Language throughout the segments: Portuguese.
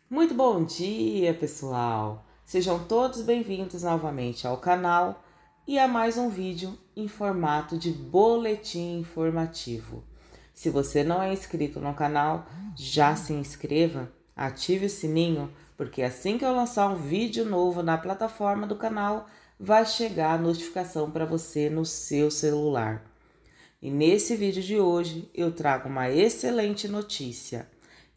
Muito bom dia, pessoal! Sejam todos bem-vindos novamente ao canal e a mais um vídeo em formato de boletim informativo. Se você não é inscrito no canal, já se inscreva, ative o sininho, porque assim que eu lançar um vídeo novo na plataforma do canal, vai chegar a notificação para você no seu celular. E nesse vídeo de hoje eu trago uma excelente notícia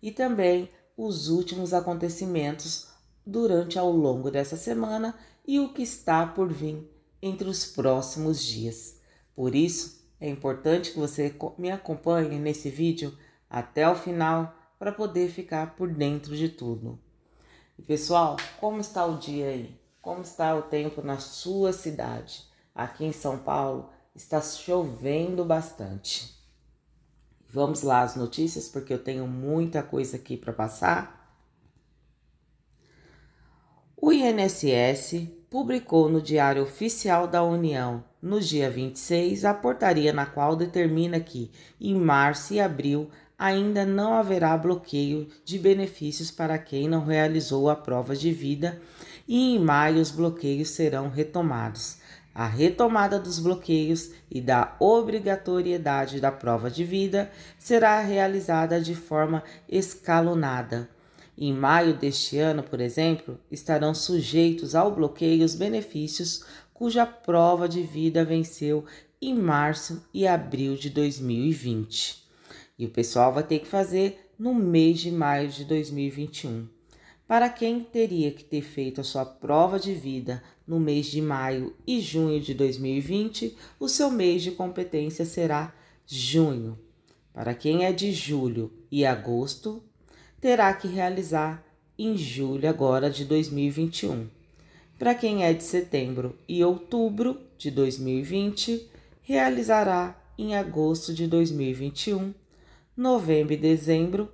e também os últimos acontecimentos durante ao longo dessa semana e o que está por vir entre os próximos dias. Por isso, é importante que você me acompanhe nesse vídeo até o final para poder ficar por dentro de tudo. E pessoal, como está o dia aí? Como está o tempo na sua cidade? Aqui em São Paulo está chovendo bastante. Vamos lá as notícias, porque eu tenho muita coisa aqui para passar. O INSS publicou no Diário Oficial da União, no dia 26, a portaria na qual determina que, em março e abril, ainda não haverá bloqueio de benefícios para quem não realizou a prova de vida e em maio os bloqueios serão retomados. A retomada dos bloqueios e da obrigatoriedade da prova de vida será realizada de forma escalonada. Em maio deste ano, por exemplo, estarão sujeitos ao bloqueio os benefícios cuja prova de vida venceu em março e abril de 2020. E o pessoal vai ter que fazer no mês de maio de 2021. Para quem teria que ter feito a sua prova de vida no mês de maio e junho de 2020, o seu mês de competência será junho. Para quem é de julho e agosto, terá que realizar em julho agora de 2021. Para quem é de setembro e outubro de 2020, realizará em agosto de 2021. Novembro e dezembro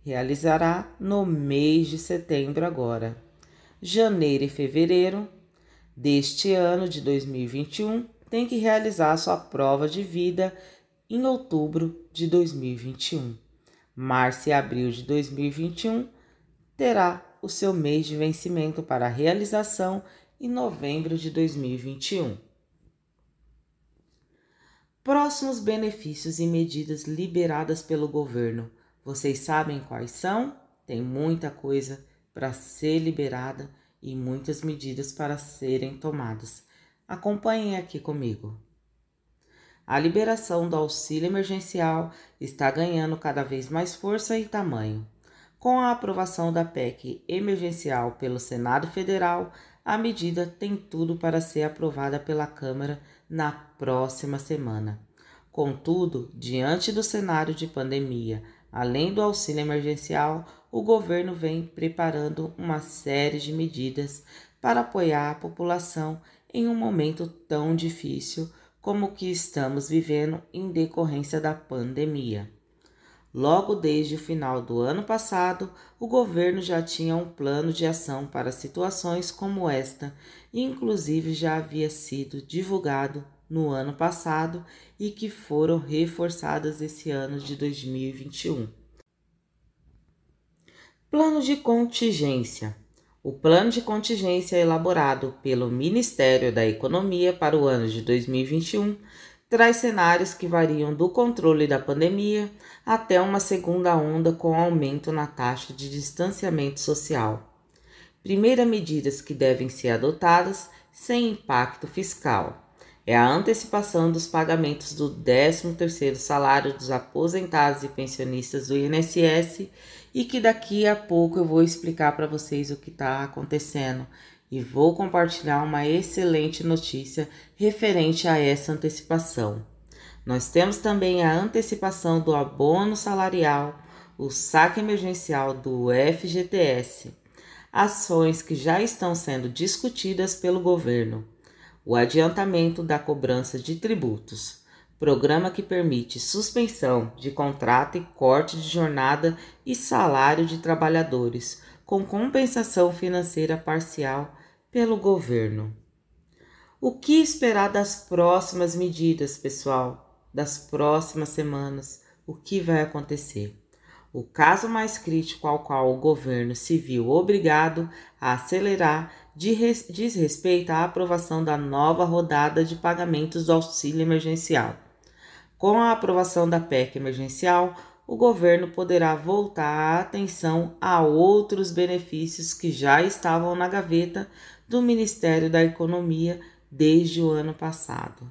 realizará no mês de setembro agora. Janeiro e fevereiro deste ano de 2021 tem que realizar sua prova de vida em outubro de 2021. Março e abril de 2021 terá o seu mês de vencimento para realização em novembro de 2021. Próximos benefícios e medidas liberadas pelo governo. Vocês sabem quais são? Tem muita coisa para ser liberada e muitas medidas para serem tomadas. Acompanhem aqui comigo. A liberação do auxílio emergencial está ganhando cada vez mais força e tamanho. Com a aprovação da PEC emergencial pelo Senado Federal, a medida tem tudo para ser aprovada pela Câmara na próxima semana. Contudo, diante do cenário de pandemia, além do auxílio emergencial, o governo vem preparando uma série de medidas para apoiar a população em um momento tão difícil como o que estamos vivendo em decorrência da pandemia. Logo desde o final do ano passado, o governo já tinha um plano de ação para situações como esta, e inclusive já havia sido divulgado no ano passado e que foram reforçadas esse ano de 2021. Plano de contingência. O plano de contingência elaborado pelo Ministério da Economia para o ano de 2021 traz cenários que variam do controle da pandemia até uma segunda onda com aumento na taxa de distanciamento social. Primeiras medidas que devem ser adotadas sem impacto fiscal é a antecipação dos pagamentos do 13º salário dos aposentados e pensionistas do INSS e que daqui a pouco eu vou explicar para vocês o que está acontecendo e vou compartilhar uma excelente notícia referente a essa antecipação. Nós temos também a antecipação do abono salarial, o saque emergencial do FGTS, ações que já estão sendo discutidas pelo governo, o adiantamento da cobrança de tributos, programa que permite suspensão de contrato e corte de jornada e salário de trabalhadores, com compensação financeira parcial pelo governo. O que esperar das próximas medidas, pessoal? Das próximas semanas? O que vai acontecer? O caso mais crítico ao qual o governo se viu obrigado a acelerar diz respeito à aprovação da nova rodada de pagamentos do auxílio emergencial. Com a aprovação da PEC emergencial, o governo poderá voltar a atenção a outros benefícios que já estavam na gaveta do Ministério da Economia desde o ano passado.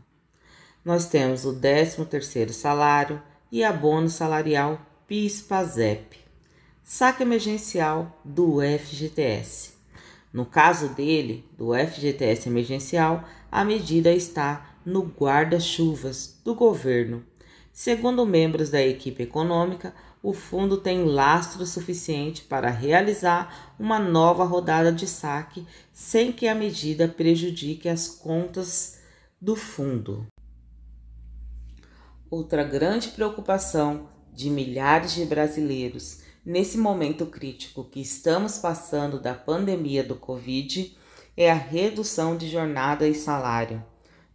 Nós temos o 13º salário e abono salarial PIS/PASEP, saque emergencial do FGTS. No caso dele, do FGTS emergencial, a medida está no guarda-chuvas do governo. Segundo membros da equipe econômica, o fundo tem lastro suficiente para realizar uma nova rodada de saque sem que a medida prejudique as contas do fundo. Outra grande preocupação de milhares de brasileiros nesse momento crítico que estamos passando da pandemia do Covid é a redução de jornada e salário.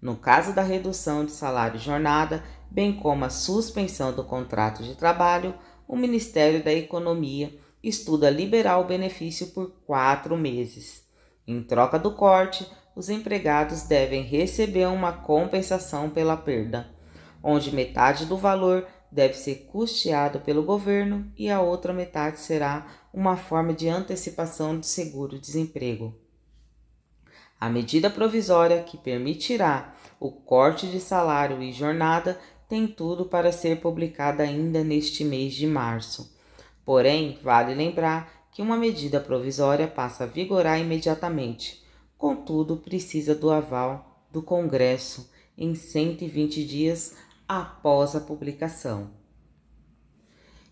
No caso da redução de salário e jornada, bem como a suspensão do contrato de trabalho, o Ministério da Economia estuda liberar o benefício por 4 meses. Em troca do corte, os empregados devem receber uma compensação pela perda, onde metade do valor deve ser custeado pelo governo e a outra metade será uma forma de antecipação do seguro-desemprego. A medida provisória que permitirá o corte de salário e jornada tem tudo para ser publicada ainda neste mês de março. Porém, vale lembrar que uma medida provisória passa a vigorar imediatamente. Contudo, precisa do aval do Congresso em 120 dias após a publicação.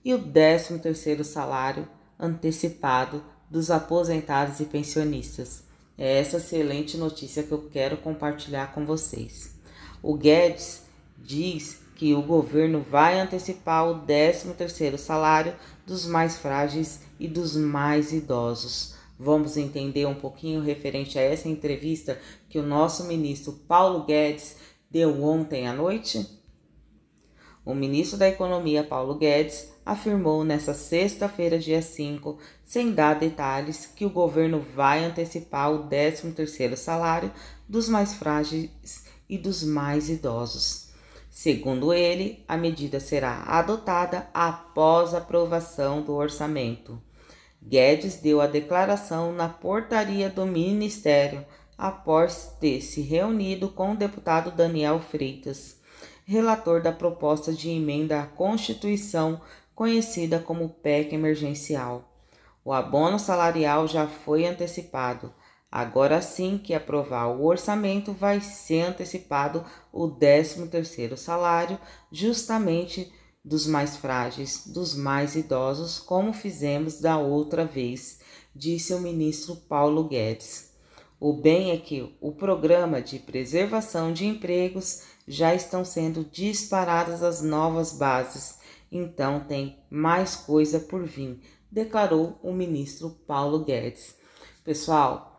E o 13º salário antecipado dos aposentados e pensionistas. É essa excelente notícia que eu quero compartilhar com vocês. O Guedes diz que o governo vai antecipar o 13º salário dos mais frágeis e dos mais idosos. Vamos entender um pouquinho referente a essa entrevista que o nosso ministro Paulo Guedes deu ontem à noite? O ministro da Economia, Paulo Guedes, afirmou nesta sexta-feira, dia 5, sem dar detalhes, que o governo vai antecipar o 13º salário dos mais frágeis e dos mais idosos. Segundo ele, a medida será adotada após a aprovação do orçamento. Guedes deu a declaração na portaria do Ministério após ter se reunido com o deputado Daniel Freitas, relator da proposta de emenda à Constituição, conhecida como PEC emergencial. O abono salarial já foi antecipado. Agora sim que aprovar o orçamento, vai ser antecipado o 13º salário, justamente dos mais frágeis, dos mais idosos, como fizemos da outra vez, disse o ministro Paulo Guedes. O bem é que o programa de preservação de empregos já estão sendo disparadas as novas bases, então tem mais coisa por vir, declarou o ministro Paulo Guedes. Pessoal,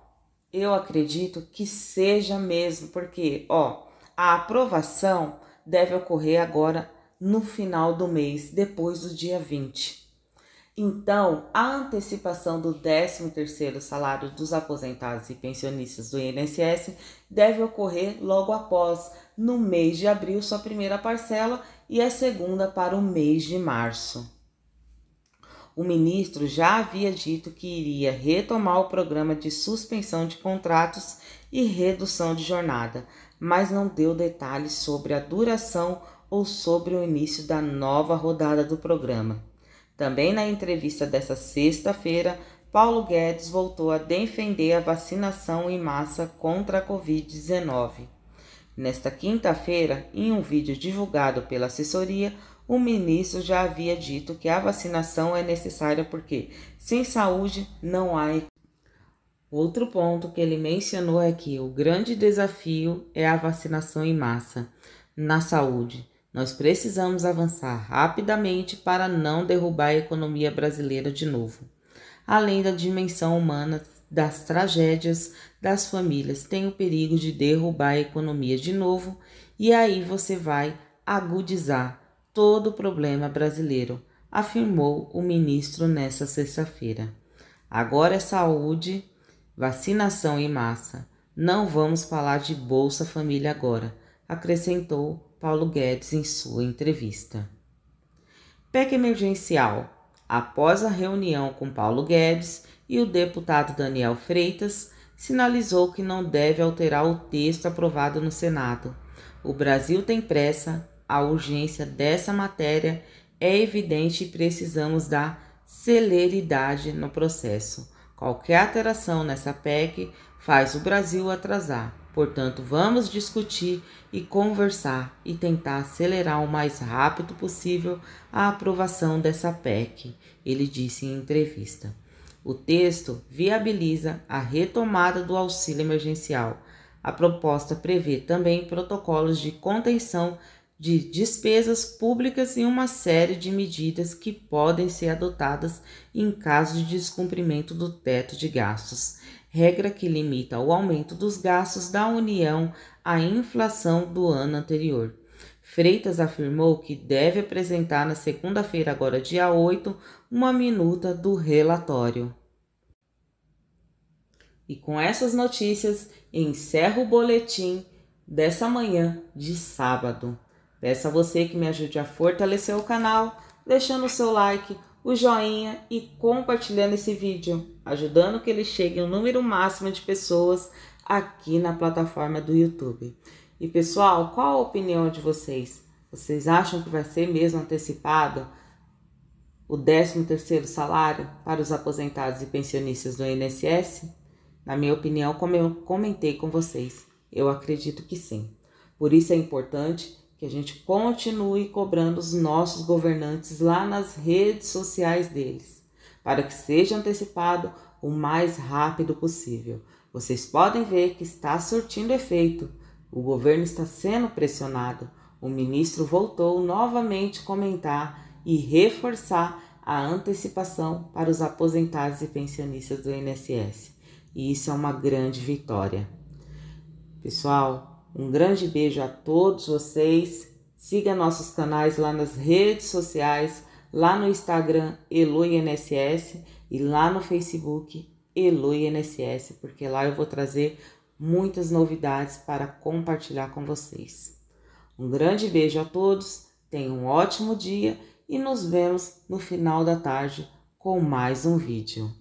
eu acredito que seja mesmo, porque a aprovação deve ocorrer agora no final do mês, depois do dia 20. Então, a antecipação do 13º salário dos aposentados e pensionistas do INSS deve ocorrer logo após, no mês de abril, sua primeira parcela e a segunda para o mês de março. O ministro já havia dito que iria retomar o programa de suspensão de contratos e redução de jornada, mas não deu detalhes sobre a duração ou sobre o início da nova rodada do programa. Também na entrevista desta sexta-feira, Paulo Guedes voltou a defender a vacinação em massa contra a Covid-19. Nesta quinta-feira, em um vídeo divulgado pela assessoria, o ministro já havia dito que a vacinação é necessária porque, sem saúde, não há. Outro ponto que ele mencionou é que o grande desafio é a vacinação em massa na saúde. Nós precisamos avançar rapidamente para não derrubar a economia brasileira de novo. Além da dimensão humana das tragédias das famílias, tem o perigo de derrubar a economia de novo e aí você vai agudizar todo o problema brasileiro. afirmou o ministro nesta sexta-feira. Agora é saúde, vacinação em massa. Não vamos falar de Bolsa Família agora, acrescentou Paulo Guedes em sua entrevista. PEC emergencial. Após a reunião com Paulo Guedes e o deputado Daniel Freitas, sinalizou que não deve alterar o texto aprovado no Senado. O Brasil tem pressa, a urgência dessa matéria é evidente e precisamos da celeridade no processo. Qualquer alteração nessa PEC faz o Brasil atrasar. Portanto, vamos discutir e conversar e tentar acelerar o mais rápido possível a aprovação dessa PEC, ele disse em entrevista. O texto viabiliza a retomada do auxílio emergencial. A proposta prevê também protocolos de contenção de despesas públicas e uma série de medidas que podem ser adotadas em caso de descumprimento do teto de gastos, regra que limita o aumento dos gastos da União à inflação do ano anterior. Freitas afirmou que deve apresentar na segunda-feira, agora dia 8, uma minuta do relatório. E com essas notícias, encerro o boletim dessa manhã de sábado. Peço a você que me ajude a fortalecer o canal, deixando o seu like, o joinha e compartilhando esse vídeo, ajudando que ele chegue ao número máximo de pessoas aqui na plataforma do YouTube. E pessoal, qual a opinião de vocês? Vocês acham que vai ser mesmo antecipado o 13º salário para os aposentados e pensionistas do INSS? Na minha opinião, como eu comentei com vocês, eu acredito que sim. Por isso é importante que a gente continue cobrando os nossos governantes lá nas redes sociais deles, para que seja antecipado o mais rápido possível. Vocês podem ver que está surtindo efeito, o governo está sendo pressionado. O ministro voltou novamente a comentar e reforçar a antecipação para os aposentados e pensionistas do INSS. E isso é uma grande vitória. Pessoal, um grande beijo a todos vocês. Siga nossos canais lá nas redes sociais, lá no Instagram EloINSS e lá no Facebook EloINSS, porque lá eu vou trazer muitas novidades para compartilhar com vocês. Um grande beijo a todos, tenham um ótimo dia e nos vemos no final da tarde com mais um vídeo.